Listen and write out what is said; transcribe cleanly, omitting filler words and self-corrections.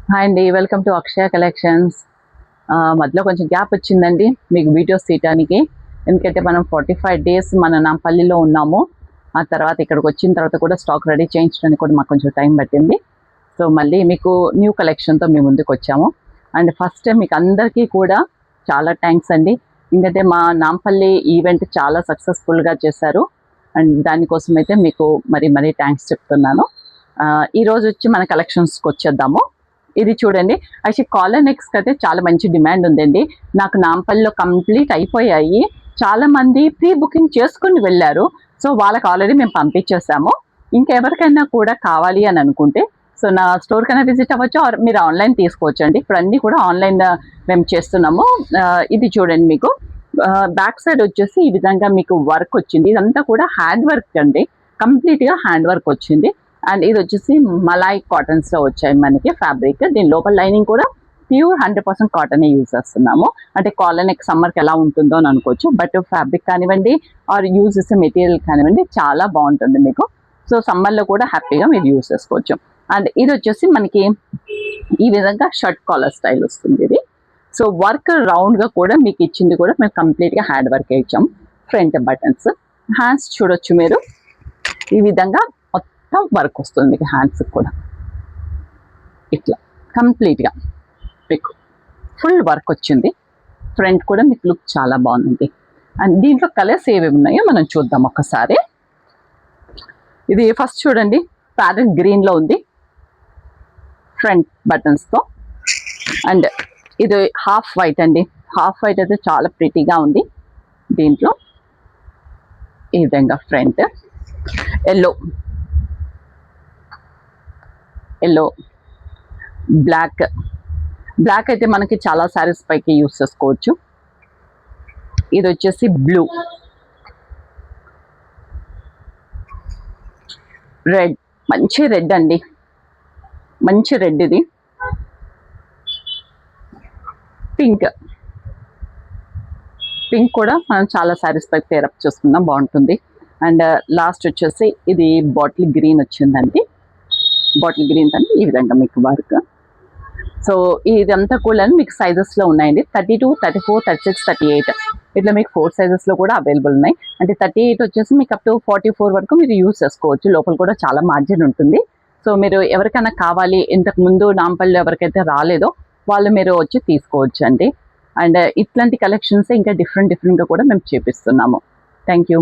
Hi అండి, welcome to Akshaya collections. మధ్యలో కొంచెం గ్యాప్ వచ్చిందండి మీకు వీడియోస్ తీయడానికి. ఎందుకంటే మనం 45 డేస్ మన నాంపల్లిలో ఉన్నాము. ఆ తర్వాత ఇక్కడికి వచ్చిన తర్వాత కూడా స్టాక్ రెడీ చేయించడానికి కూడా మాకు కొంచెం టైం పట్టింది. సో మళ్ళీ మీకు న్యూ కలెక్షన్తో మేము ముందుకు వచ్చాము. అండ్ ఫస్ట్ మీకు అందరికీ కూడా చాలా థ్యాంక్స్ అండి. ఎందుకంటే మా నాంపల్లి ఈవెంట్ చాలా సక్సెస్ఫుల్గా చేశారు. అండ్ దానికోసం అయితే మీకు మరీ థ్యాంక్స్ చెప్తున్నాను. ఈరోజు వచ్చి మన కలెక్షన్స్కి వచ్చేద్దాము. ఇది చూడండి, యాక్చువల్లీ కాలర్ నెక్స్కి అయితే చాలా మంచి డిమాండ్ ఉందండి. నాకు నాంపల్లిలో కంప్లీట్ అయిపోయాయి. చాలామంది ప్రీ బుకింగ్ చేసుకుని వెళ్ళారు. సో వాళ్ళకి ఆల్రెడీ మేము పంపించేసాము. ఇంకెవరికైనా కూడా కావాలి అని అనుకుంటే సో నా స్టోర్ కైనా విజిట్ అవ్వచ్చు, ఆర్ మీరు ఆన్లైన్ తీసుకోవచ్చు అండి. ఇప్పుడు అన్నీ కూడా ఆన్లైన్ మేము చేస్తున్నాము. ఇది చూడండి, మీకు బ్యాక్ సైడ్ వచ్చేసి ఈ విధంగా మీకు వర్క్ వచ్చింది. ఇదంతా కూడా హ్యాండ్ వర్క్ అండి, కంప్లీట్గా హ్యాండ్ వర్క్ వచ్చింది. అండ్ ఇది వచ్చేసి మలాయ్ కాటన్స్లో వచ్చాయి మనకి ఫ్యాబ్రిక్. దీని లోపల లైనింగ్ కూడా ప్యూర్ 100% కాటనే యూజ్ చేస్తున్నాము. అంటే కాలర్ నెక్ సమ్మర్కి ఎలా ఉంటుందో అని అనుకోవచ్చు. బట్ ఫ్యాబ్రిక్ కానివ్వండి, ఆర్ యూజ్ చేసే మెటీరియల్ కానివ్వండి, చాలా బాగుంటుంది మీకు. సో సమ్మర్లో కూడా హ్యాపీగా మీరు యూజ్ చేసుకోవచ్చు. అండ్ ఇది వచ్చేసి మనకి ఈ విధంగా షర్ట్ కాలర్ స్టైల్ వస్తుంది ఇది. సో వర్క్ రౌండ్గా కూడా మీకు ఇచ్చింది కూడా మేము కంప్లీట్గా హ్యాండ్ వర్క్ ఇచ్చాం. ఫ్రంట్ బటన్స్, హ్యాండ్స్ చూడొచ్చు మీరు. ఈ విధంగా వర్క్ వస్తుంది మీకు హ్యాండ్స్కి కూడా. ఇట్లా కంప్లీట్గా మీకు ఫుల్ వర్క్ వచ్చింది. ఫ్రంట్ కూడా మీకు లుక్ చాలా బాగుంది. అండ్ దీంట్లో కలర్స్ ఏవేవి ఉన్నాయో మనం చూద్దాం ఒక్కసారి. ఇది ఫస్ట్ చూడండి, ప్యారెట్ గ్రీన్లో ఉంది ఫ్రంట్ బటన్స్తో. అండ్ ఇది హాఫ్ వైట్ అండి. హాఫ్ వైట్ అయితే చాలా ప్రిటీగా ఉంది. దీంట్లో ఈ విధంగా ఫ్రంట్ ఎల్లో బ్లాక్ అయితే మనకి చాలా శారీస్ పైకి యూస్ చేసుకోవచ్చు. ఇది వచ్చేసి బ్లూ, రెడ్, మంచి రెడ్ అండి, మంచి రెడ్. ఇది పింక్ కూడా మనం చాలా శారీస్ పైకి పేరప్ చేసుకుందాం, బాగుంటుంది. అండ్ లాస్ట్ వచ్చేసి ఇది బాటిల్ గ్రీన్ వచ్చిందండి. బాటిల్ గ్రీన్ అంటే ఈ విధంగా మీకు వర్క్. సో ఇదంతా కూడా మీకు సైజెస్లో ఉన్నాయండి. 32, 34, 36, 38 ఇట్లా మీకు 4 సైజెస్లో కూడా అవైలబుల్ ఉన్నాయి. అంటే 38 వచ్చేసి మీకు అప్ టు 44 వరకు మీరు యూజ్ చేసుకోవచ్చు. లోపల కూడా చాలా మార్జిన్ ఉంటుంది. సో మీరు ఎవరికైనా కావాలి, ఇంతకు ముందు నాంపల్లి ఎవరికైతే రాలేదో వాళ్ళు మీరు వచ్చి తీసుకోవచ్చు అండి. అండ్ ఇట్లాంటి కలెక్షన్స్ ఇంకా డిఫరెంట్గా కూడా మేము చేపిస్తున్నాము. Thank you.